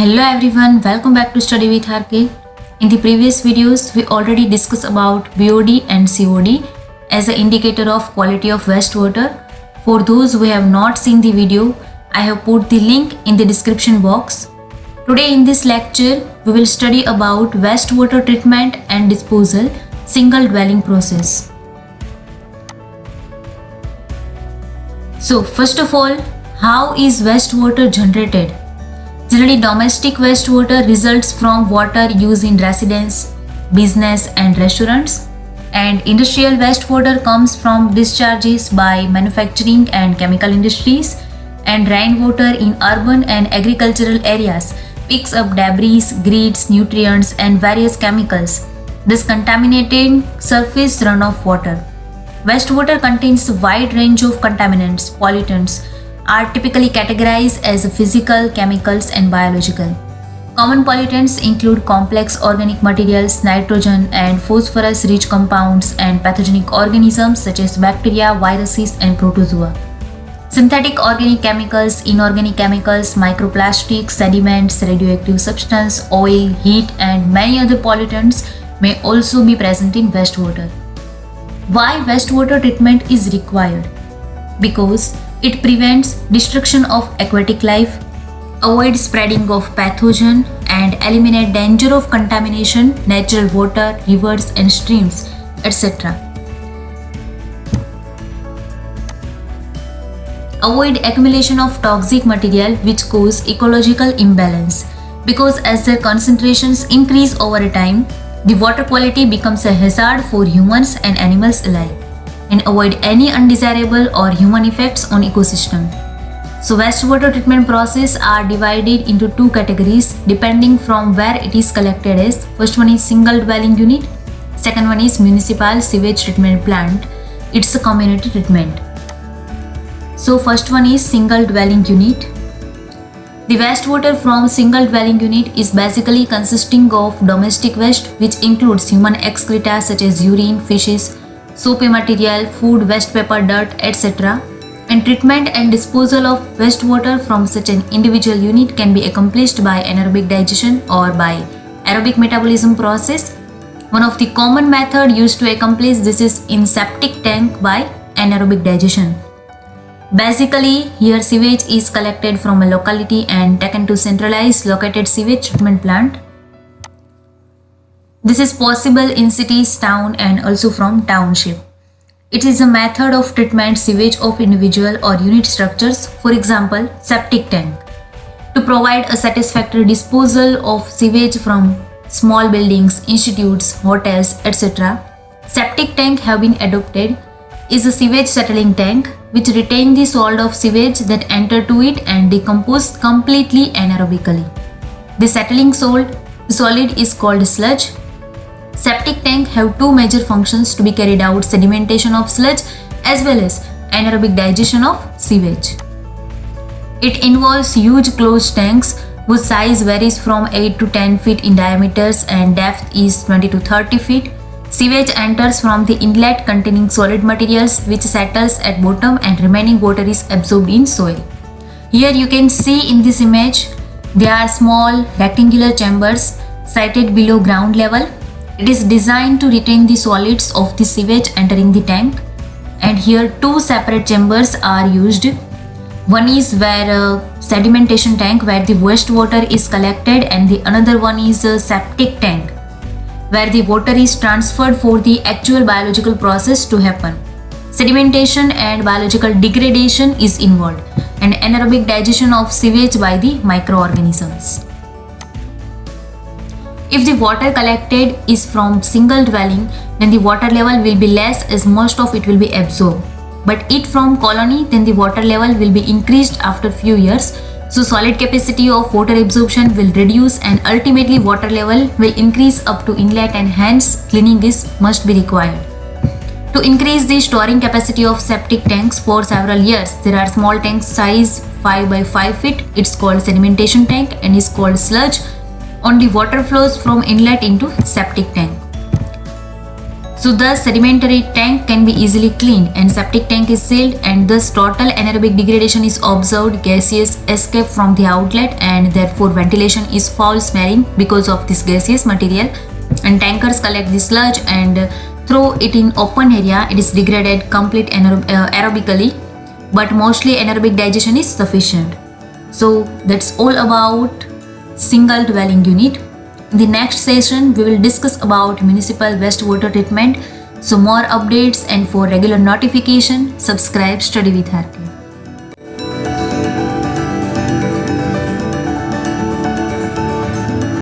Hello everyone, welcome back to Study with RK. In the previous videos, we already discussed about BOD and COD as an indicator of quality of wastewater. For those who have not seen the video, I have put the link in the description box. Today in this lecture, we will study about wastewater treatment and disposal single dwelling process. So first of all, how is wastewater generated? Generally, domestic wastewater results from water used in residence, business and restaurants, and industrial wastewater comes from discharges by manufacturing and chemical industries, and rainwater in urban and agricultural areas picks up debris, grit, nutrients and various chemicals, thus contaminating surface runoff water. Wastewater contains a wide range of contaminants, pollutants, are typically categorized as physical, chemicals, and biological. Common pollutants include complex organic materials, nitrogen and phosphorus-rich compounds, and pathogenic organisms such as bacteria, viruses, and protozoa. Synthetic organic chemicals, inorganic chemicals, microplastics, sediments, radioactive substance, oil, heat, and many other pollutants may also be present in wastewater. Why wastewater treatment is required? Because it prevents destruction of aquatic life, avoid spreading of pathogen, and eliminate danger of contamination, natural water, rivers and streams, etc. Avoid accumulation of toxic material which cause ecological imbalance, because as their concentrations increase over time, the water quality becomes a hazard for humans and animals alike, and avoid any undesirable or human effects on ecosystem. So wastewater treatment process are divided into two categories depending from where it is collected as. First one is single dwelling unit, second one is municipal sewage treatment plant. It's a community treatment. So first one is single dwelling unit. The wastewater from single dwelling unit is basically consisting of domestic waste which includes human excreta such as urine, feces, soapy material, food, waste paper, dirt, etc. And treatment and disposal of wastewater from such an individual unit can be accomplished by anaerobic digestion or by aerobic metabolism process. One of the common method used to accomplish this is in septic tank by anaerobic digestion. Basically, here sewage is collected from a locality and taken to centralized located sewage treatment plant. This is possible in cities, town and also from township. It is a method of treatment sewage of individual or unit structures, for example, septic tank. To provide a satisfactory disposal of sewage from small buildings, institutes, hotels, etc., septic tank have been adopted is a sewage settling tank which retain the salt of sewage that enter to it and decompose completely anaerobically. The settling solid is called sludge. Septic tank have two major functions to be carried out: sedimentation of sludge as well as anaerobic digestion of sewage. It involves huge closed tanks whose size varies from 8 to 10 feet in diameters and depth is 20 to 30 feet. Sewage enters from the inlet containing solid materials which settles at bottom and remaining water is absorbed in soil. Here you can see in this image there are small rectangular chambers sited below ground level. It is designed to retain the solids of the sewage entering the tank, and here two separate chambers are used. One is where a sedimentation tank where the wastewater is collected, and the another one is a septic tank where the water is transferred for the actual biological process to happen. Sedimentation and biological degradation is involved, and anaerobic digestion of sewage by the microorganisms. If the water collected is from single dwelling, then the water level will be less as most of it will be absorbed. But it from colony, then the water level will be increased after few years. So solid capacity of water absorption will reduce and ultimately water level will increase up to inlet, and hence cleaning must be required. To increase the storing capacity of septic tanks for several years, there are small tanks size 5 by 5 feet. It's called sedimentation tank and is called sludge. Only water flows from inlet into septic tank. So thus sedimentary tank can be easily cleaned and septic tank is sealed, and thus total anaerobic degradation is observed, gaseous escape from the outlet, and therefore ventilation is foul smelling because of this gaseous material. And tankers collect the sludge and throw it in open area. It is degraded complete aerobically, but mostly anaerobic digestion is sufficient. So that's all about single dwelling unit. In the next session, we will discuss about municipal wastewater treatment. So more updates and for regular notification, subscribe Study with Her.